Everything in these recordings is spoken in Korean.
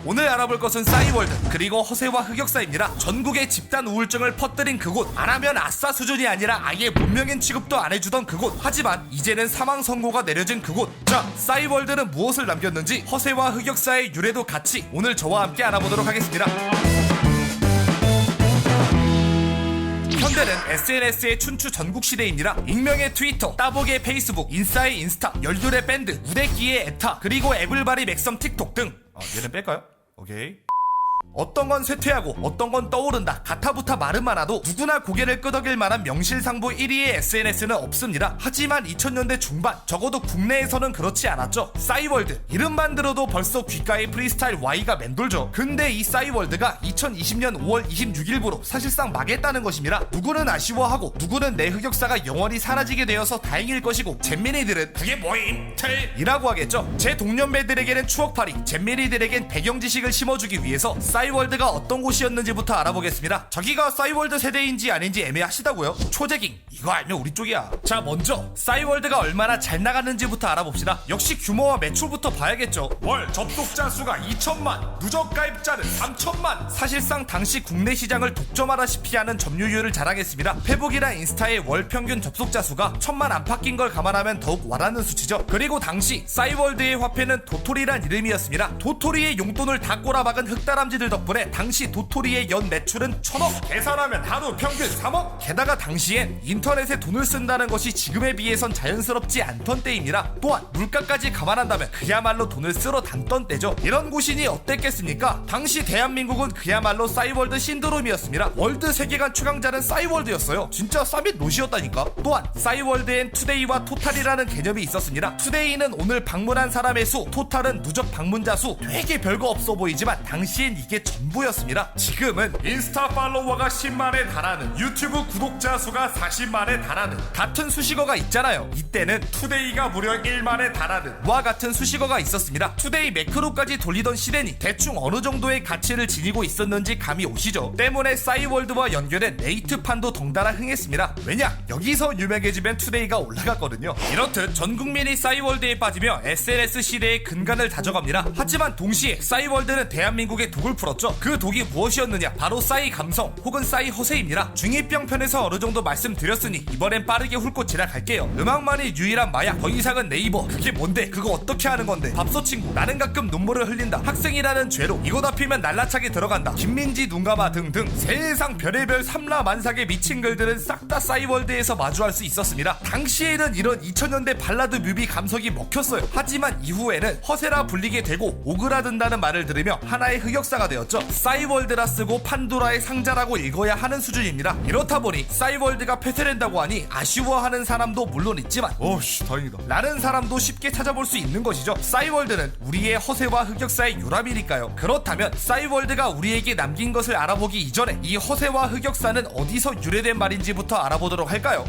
오늘 알아볼 것은 싸이월드 그리고 허세와 흑역사입니다. 전국의 집단 우울증을 퍼뜨린 그곳, 안하면 아싸 수준이 아니라 아예 문명인 취급도 안해주던 그곳, 하지만 이제는 사망 선고가 내려진 그곳. 자, 싸이월드는 무엇을 남겼는지 허세와 흑역사의 유래도 같이 오늘 저와 함께 알아보도록 하겠습니다. 현대는 SNS의 춘추 전국시대입니다. 익명의 트위터, 따복의 페이스북, 인싸의 인스타, 열렬의 밴드, 우대끼의 에타, 그리고 애블바리 맥섬 틱톡 등. 얘는 뺄까요? 오케이. 어떤 건 쇠퇴하고 어떤 건 떠오른다. 가타부타 말은 많아도 누구나 고개를 끄덕일 만한 명실상부 1위의 SNS는 없습니다. 하지만 2000년대 중반, 적어도 국내에서는 그렇지 않았죠. 싸이월드, 이름만 들어도 벌써 귓가에 프리스타일 Y가 맴돌죠. 근데 이 싸이월드가 2020년 5월 26일부로 사실상 망했다는 것입니다. 누구는 아쉬워하고 누구는 내 흑역사가 영원히 사라지게 되어서 다행일 것이고, 잼민이들은 그게 뭐임? 틀이라고 하겠죠. 제 동년배들에게는 추억팔이, 잼민이들에겐 배경지식을 심어주기 위해서 싸이월드가 어떤 곳이었는지부터 알아보겠습니다. 자기가 싸이월드 세대인지 아닌지 애매하시다고요? 초재깅, 이거 알면 우리 쪽이야. 자, 먼저 싸이월드가 얼마나 잘 나갔는지부터 알아봅시다. 역시 규모와 매출부터 봐야겠죠. 월 접속자 수가 2천만, 누적 가입자는 3천만. 사실상 당시 국내 시장을 독점하다시피 하는 점유율을 자랑했습니다. 페북이나 인스타의 월 평균 접속자 수가 1000만 안팎인 걸 감안하면 더욱 와닿는 수치죠. 그리고 당시 싸이월드의 화폐는 도토리란 이름이었습니다. 도토리의 용돈을 다 꼬라박은 흑다람쥐들 덕분에 당시 도토리의 연 매출은 1000억, 계산하면 하루 평균 3억. 게다가 당시엔 인터넷에 돈을 쓴다는 것이 지금에 비해선 자연스럽지 않던 때입니다. 또한 물가까지 감안한다면 그야말로 돈을 쓸어 담던 때죠. 이런 곳이니 어땠겠습니까? 당시 대한민국은 그야말로 싸이월드 신드롬이었습니다. 월드 세계관 최강자는 싸이월드였어요. 진짜 싸밋 노시였다니까. 또한 싸이월드엔 투데이와 토탈이라는 개념이 있었습니다. 투데이는 오늘 방문한 사람의 수, 토탈은 누적 방문자 수. 되게 별거 없어 보이지만 당시엔 이게 전부였습니다. 지금은 인스타 팔로워가 10만에 달하는, 유튜브 구독자 수가 40만에 달하는 같은 수식어가 있잖아요. 이때는 투데이가 무려 1만에 달하는 와 같은 수식어가 있었습니다. 투데이 매크로까지 돌리던 시대니 대충 어느 정도의 가치를 지니고 있었는지 감이 오시죠. 때문에 싸이월드와 연결된 네이트판도 덩달아 흥했습니다. 왜냐? 여기서 유명해지면 투데이가 올라갔거든요. 이렇듯 전 국민이 싸이월드에 빠지며 SNS 시대의 근간을 다져갑니다. 하지만 동시에 싸이월드는 대한민국의 독을 풀었죠. 그 독이 무엇이었느냐? 바로 싸이 감성 혹은 싸이 허세입니다. 중2병 편에서 어느 정도 말씀드렸으니 이번엔 빠르게 훑고 지나갈게요. 음악만이 유일한 마약, 더 이상은 네이버. 그게 뭔데? 그거 어떻게 하는 건데? 밥솥 친구, 나는 가끔 눈물을 흘린다, 학생이라는 죄로, 이거 다 피면 날라차게 들어간다, 김민지 눈감아 등등 세상 별의별 삼라만삭의 미친 글들은 싹 다 싸이월드에서 마주할 수 있었습니다. 당시에는 이런 2000년대 발라드 뮤비 감성이 먹혔어요. 하지만 이후에는 허세라 불리게 되고 오그라든다는 말을 들으며 하나의 흑역사가 되었죠. 싸이월드라 쓰고 판도라의 상자라고 읽어야 하는 수준입니다. 이렇다 보니 싸이월드가 폐쇄된다고 하니 아쉬워하는 사람도 물론 있지만 어씨 다행이다 라는 사람도 쉽게 찾아볼 수 있는 것이죠. 싸이월드는 우리의 허세와 흑역사의 요람이니까요. 그렇다면 싸이월드가 우리에게 남긴 것을 알아보기 이전에 이 허세와 흑역사는 어디서 유래된 말인지부터 알아보도록 할까요?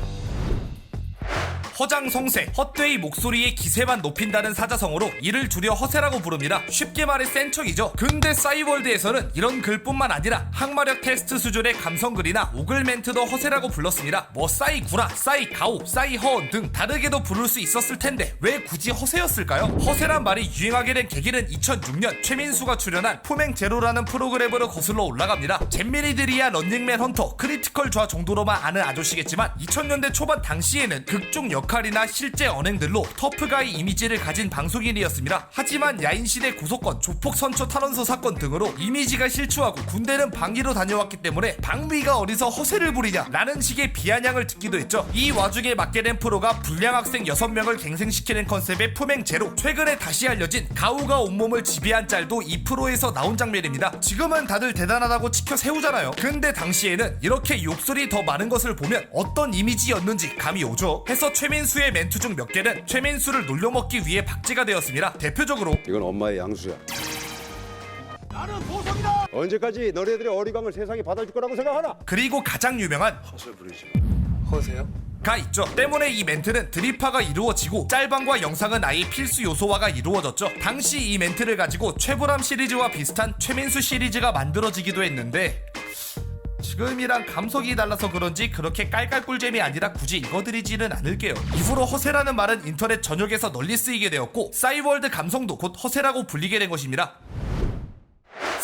허장성세, 헛되이 목소리의 기세만 높인다는 사자성어로 이를 줄여 허세라고 부릅니다. 쉽게 말해 센 척이죠. 근데 싸이월드에서는 이런 글뿐만 아니라 항마력 테스트 수준의 감성글이나 오글 멘트도 허세라고 불렀습니다. 뭐 싸이구라, 싸이가오, 싸이허언 등 다르게도 부를 수 있었을 텐데 왜 굳이 허세였을까요? 허세란 말이 유행하게 된 계기는 2006년 최민수가 출연한 포맹제로라는 프로그램으로 거슬러 올라갑니다. 잼민이들이야 런닝맨 헌터, 크리티컬 좌 정도로만 아는 아저씨겠지만 2000년대 초반 당시에는 극중 역할이나 실제 언행들로 터프가이 이미지를 가진 방송인이었습니다. 하지만 야인시대 고소건, 조폭 선처 탄원서 사건 등으로 이미지가 실추하고 군대는 방위로 다녀왔기 때문에 방위가 어디서 허세를 부리냐 라는 식의 비아냥을 듣기도 했죠. 이 와중에 맡게 된 프로가 불량 학생 6명을 갱생시키는 컨셉의 포맹제로, 최근에 다시 알려진 가오가 온몸을 지배한 짤도 이 프로에서 나온 장면입니다. 지금은 다들 대단하다고 치켜 세우잖아요. 근데 당시에는 이렇게 욕설이 더 많은 것을 보면 어떤 이미지였는지 감이 오죠. 해서 최민수의 멘트 중 몇 개는 최민수를 놀려먹기 위해 박제가 되었습니다. 대표적으로 이건 엄마의 양수야. 나는 보석이다. 언제까지 너네들의 어리광을 세상이 받아줄 거라고 생각하나? 그리고 가장 유명한 허세 부리지. 허세요? 가 있죠. 때문에 이 멘트는 드립화가 이루어지고 짤방과 영상은 아예 필수 요소화가 이루어졌죠. 당시 이 멘트를 가지고 최불암 시리즈와 비슷한 최민수 시리즈가 만들어지기도 했는데 지금이랑 감성이 달라서 그런지 그렇게 깔깔꿀잼이 아니라 굳이 읽어드리지는 않을게요. 이후로 허세라는 말은 인터넷 전역에서 널리 쓰이게 되었고 싸이월드 감성도 곧 허세라고 불리게 된 것입니다.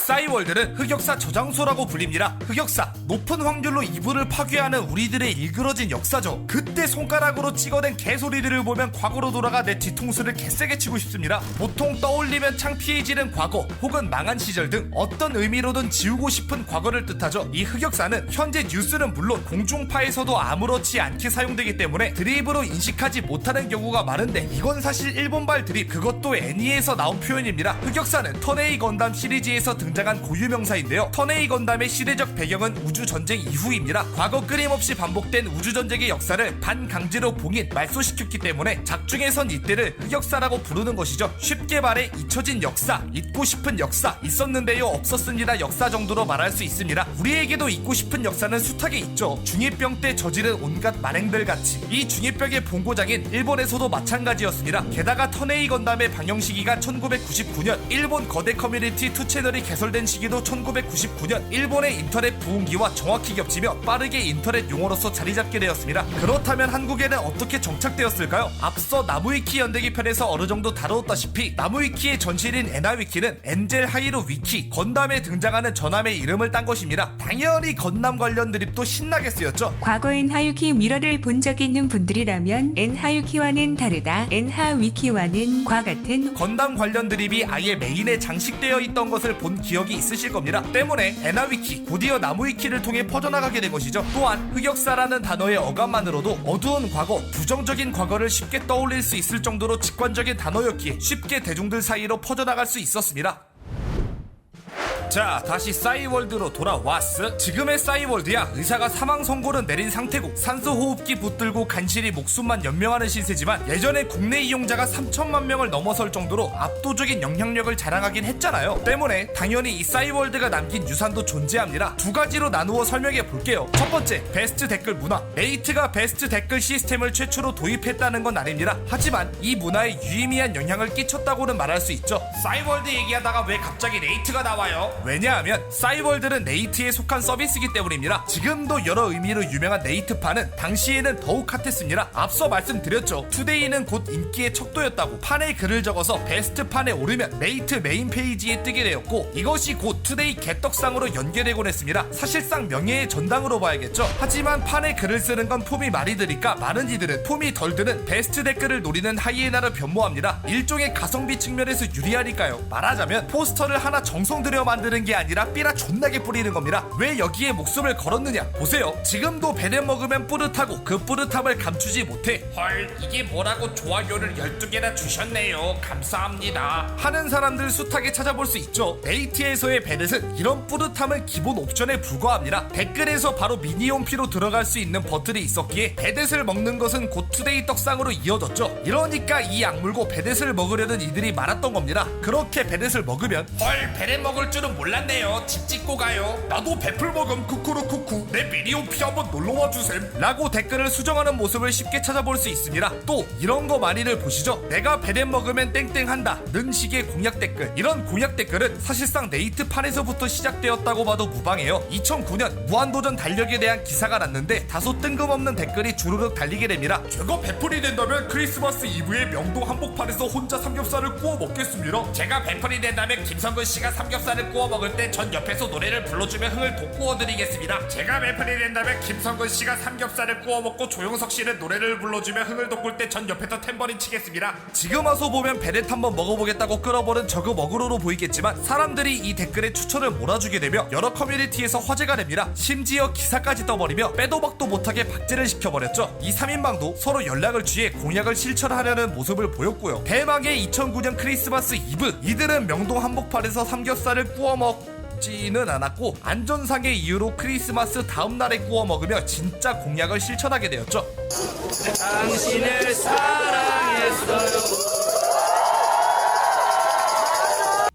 싸이월드는 흑역사 저장소라고 불립니다. 흑역사, 높은 확률로 이불을 파괴하는 우리들의 일그러진 역사죠. 그때 손가락으로 찍어댄 개소리들을 보면 과거로 돌아가 내 뒤통수를 개세게 치고 싶습니다. 보통 떠올리면 창피해지는 과거 혹은 망한 시절 등 어떤 의미로든 지우고 싶은 과거를 뜻하죠. 이 흑역사는 현재 뉴스는 물론 공중파에서도 아무렇지 않게 사용되기 때문에 드립으로 인식하지 못하는 경우가 많은데 이건 사실 일본발 드립, 그것도 애니에서 나온 표현입니다. 흑역사는 턴에이 건담 시리즈에서 등장한 고유명사인데요. 턴에이 건담의 시대적 배경은 우주전쟁 이후입니다. 과거 끊임없이 반복된 우주전쟁의 역사를 반강제로 봉인, 말소시켰기 때문에 작중에선 이때를 흑역사라고 부르는 것이죠. 쉽게 말해 잊혀진 역사, 잊고 싶은 역사, 있었는데요 없었습니다 역사 정도로 말할 수 있습니다. 우리에게도 잊고 싶은 역사는 숱하게 있죠. 중2병 때 저지른 온갖 만행들 같이. 이 중2병의 본고장인 일본에서도 마찬가지였습니다. 게다가 턴에이 건담의 방영 시기가 1999년, 일본 거대 커뮤니티 2채널이 개설된 시기도 1999년, 일본의 인터넷 부흥기와 정확히 겹치며 빠르게 인터넷 용어로서 자리잡게 되었습니다. 그렇다면 한국에는 어떻게 정착되었을까요? 앞서 나무위키 연대기 편에서 어느 정도 다루었다시피 나무위키의 전실인 에나위키는 엔젤 하이로 위키, 건담에 등장하는 전함의 이름을 딴 것입니다. 당연히 건담 관련 드립도 신나게 쓰였죠. 과거 엔하유키 미러를 본 적 있는 분들이라면 엔하유키와는 다르다. 엔하위키와는 과 같은 건담 관련 드립이 아예 메인에 장식되어 있던 것을 본 기억이 있으실 겁니다. 때문에 에나위키, 곧이어 나무위키를 통해 퍼져나가게 된 것이죠. 또한 흑역사라는 단어의 어감만으로도 어두운 과거, 부정적인 과거를 쉽게 떠올릴 수 있을 정도로 직관적인 단어였기에 쉽게 대중들 사이로 퍼져나갈 수 있었습니다. 자, 다시 싸이월드로 돌아왔어. 지금의 싸이월드야 의사가 사망 선고를 내린 상태고 산소호흡기 붙들고 간신히 목숨만 연명하는 신세지만 예전에 국내 이용자가 3천만 명을 넘어설 정도로 압도적인 영향력을 자랑하긴 했잖아요. 때문에 당연히 이 싸이월드가 남긴 유산도 존재합니다. 두 가지로 나누어 설명해 볼게요. 첫 번째, 베스트 댓글 문화. 네이트가 베스트 댓글 시스템을 최초로 도입했다는 건 아닙니다. 하지만 이 문화에 유의미한 영향을 끼쳤다고는 말할 수 있죠. 싸이월드 얘기하다가 왜 갑자기 네이트가 나와요? 왜냐하면 싸이월드는 네이트에 속한 서비스이기 때문입니다. 지금도 여러 의미로 유명한 네이트판은 당시에는 더욱 핫했습니다. 앞서 말씀드렸죠. 투데이는 곧 인기의 척도였다고. 판에 글을 적어서 베스트판에 오르면 네이트 메인 페이지에 뜨게 되었고 이것이 곧 투데이 개떡상으로 연계되곤 했습니다. 사실상 명예의 전당으로 봐야겠죠. 하지만 판에 글을 쓰는 건 폼이 많이 드니까 많은 이들은 폼이 덜 드는 베스트 댓글을 노리는 하이에나를 변모합니다. 일종의 가성비 측면에서 유리하니까요. 말하자면 포스터를 하나 정성 들여 만드는 게 아니라 삐라 존나게 뿌리는 겁니다. 왜 여기에 목숨을 걸었느냐? 보세요. 지금도 베넷 먹으면 뿌듯하고 그 뿌듯함을 감추지 못해 헐 이게 뭐라고 좋아요를 12개나 주셨네요 감사합니다 하는 사람들 숱하게 찾아볼 수 있죠. 네이트에서의 베넷은 이런 뿌듯함은 기본 옵션에 불과합니다. 댓글에서 바로 미니홈피로 들어갈 수 있는 버튼이 있었기에 베넷을 먹는 것은 곧 투데이 떡상으로 이어졌죠. 이러니까 이 악물고 베넷을 먹으려는 이들이 많았던 겁니다. 그렇게 베넷을 먹으면 헐 베넷 먹을 줄은 몰랐네요. 집 짓고 가요. 나도 베풀 먹음 쿠쿠루쿠쿠 내 미니홈피 한번 놀러와 주셈 라고 댓글을 수정하는 모습을 쉽게 찾아볼 수 있습니다. 또 이런 거 많이들 보시죠. 내가 베넷 먹으면 땡땡한다 는 식의 공약 댓글. 이런 공약 댓글은 사실상 네이트판에서부터 시작되었다고 봐도 무방해요. 2009년 무한도전 달력에 대한 기사가 났는데 다소 뜬금없는 댓글이 주르륵 달리게 됩니다. 제가 베풀이 된다면 크리스마스 이브에 명동 한복판에서 혼자 삼겹살을 구워 먹겠습니다. 제가 베풀이 된다면 김성근 씨가 삼겹살을 구워 먹을 때 전 옆에서 노래를 불러주며 흥을 돋구어 드리겠습니다. 제가 베풀이 된다면 김성근 씨가 삼겹살을 구워 먹고 조용석 씨는 노래를 불러주며 흥을 돋굴 때 전 옆에서 탬버린 치겠습니다. 지금 와서 보면 베넷 한번 먹어보겠다고 끌어버린 저그 먹으로로 보이겠지만 사람들이 이 댓글에 추천을 몰아주게 되며 여러 커뮤니티에서 화제가 됩니다. 심지어 기사까지 떠버리며 빼도 박도 못하게 박제를 시켜버렸죠. 이 3인방도 서로 연락을 취해 공약을 실천하려는 모습을 보였고요. 대망의 2009년 크리스마스 이브, 이들은 명동 한복판에서 삼겹살을 구워 먹지는 않았고 안전상의 이유로 크리스마스 다음날에 구워 먹으며 진짜 공약을 실천하게 되었죠. 당신을 사랑했어요.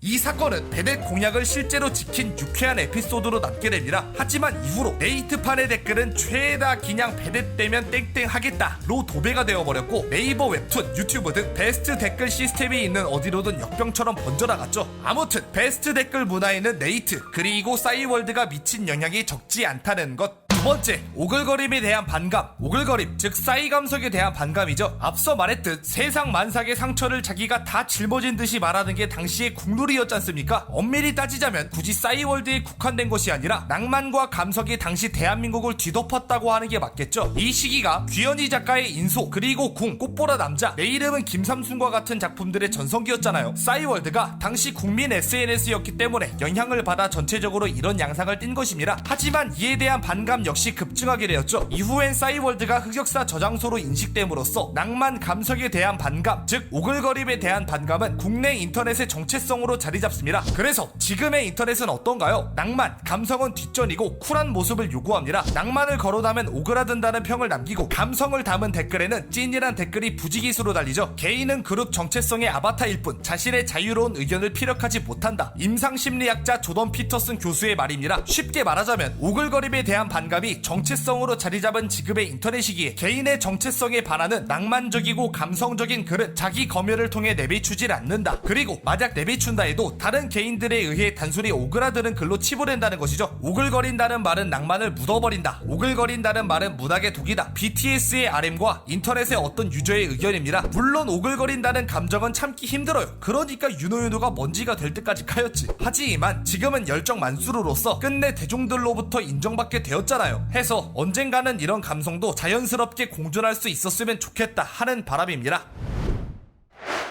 이 사건은 베넷 공약을 실제로 지킨 유쾌한 에피소드로 남게 됩니다. 하지만 이후로 네이트판의 댓글은 죄다 그냥 베넷 되면 땡땡 하겠다로 도배가 되어버렸고 네이버 웹툰, 유튜브 등 베스트 댓글 시스템이 있는 어디로든 역병처럼 번져나갔죠. 아무튼 베스트 댓글 문화에는 네이트 그리고 싸이월드가 미친 영향이 적지 않다는 것. 두 번째, 오글거림에 대한 반감. 오글거림, 즉 싸이 감성에 대한 반감이죠. 앞서 말했듯 세상 만삭의 상처를 자기가 다 짊어진 듯이 말하는 게 당시의 국룰이었지 않습니까? 엄밀히 따지자면 굳이 싸이월드에 국한된 것이 아니라 낭만과 감성이 당시 대한민국을 뒤덮었다고 하는 게 맞겠죠. 이 시기가 귀현이 작가의 인소, 그리고 궁, 꽃보라 남자, 내 이름은 김삼순과 같은 작품들의 전성기였잖아요. 싸이월드가 당시 국민 SNS였기 때문에 영향을 받아 전체적으로 이런 양상을 띈 것입니다. 하지만 이에 대한 반감 역시 급증하게 되었죠. 이후엔 싸이월드가 흑역사 저장소로 인식됨으로써 낭만 감성에 대한 반감, 즉 오글거림에 대한 반감은 국내 인터넷의 정체성으로 자리 잡습니다. 그래서 지금의 인터넷은 어떤가요? 낭만, 감성은 뒷전이고 쿨한 모습을 요구합니다. 낭만을 거론하면 오그라든다는 평을 남기고 감성을 담은 댓글에는 찐이란 댓글이 부지기수로 달리죠. 개인은 그룹 정체성의 아바타일 뿐 자신의 자유로운 의견을 피력하지 못한다. 임상심리학자 조던 피터슨 교수의 말입니다. 쉽게 말하자면 오글거림에 대한 반감이 정체성으로 자리 잡은 지금의 인터넷 시기에 개인의 정체성에 반하는 낭만적이고 감성적인 글은 자기 검열을 통해 내비추질 않는다. 그리고 만약 내비춘다 해도 다른 개인들에 의해 단순히 오그라드는 글로 치부된다는 것이죠. 오글거린다는 말은 낭만을 묻어버린다. 오글거린다는 말은 문학의 독이다. BTS의 RM과 인터넷의 어떤 유저의 의견입니다. 물론 오글거린다는 감정은 참기 힘들어요. 그러니까 윤호윤호가 먼지가 될 때까지 까였지. 하지만 지금은 열정 만수르로서 끝내 대중들로부터 인정받게 되었잖아요. 해서 언젠가는 이런 감성도 자연스럽게 공존할 수 있었으면 좋겠다 하는 바람입니다.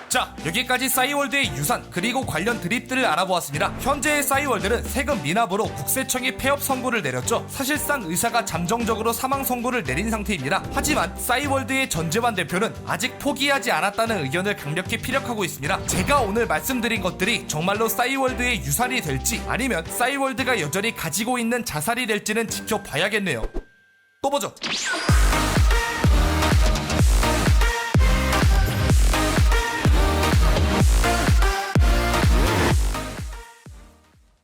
자, 여기까지 싸이월드의 유산 그리고 관련 드립들을 알아보았습니다. 현재의 싸이월드는 세금 미납으로 국세청이 폐업 선고를 내렸죠. 사실상 의사가 잠정적으로 사망 선고를 내린 상태입니다. 하지만 싸이월드의 전재환 대표는 아직 포기하지 않았다는 의견을 강력히 피력하고 있습니다. 제가 오늘 말씀드린 것들이 정말로 싸이월드의 유산이 될지 아니면 싸이월드가 여전히 가지고 있는 자산이 될지는 지켜봐야겠네요. 또 보죠.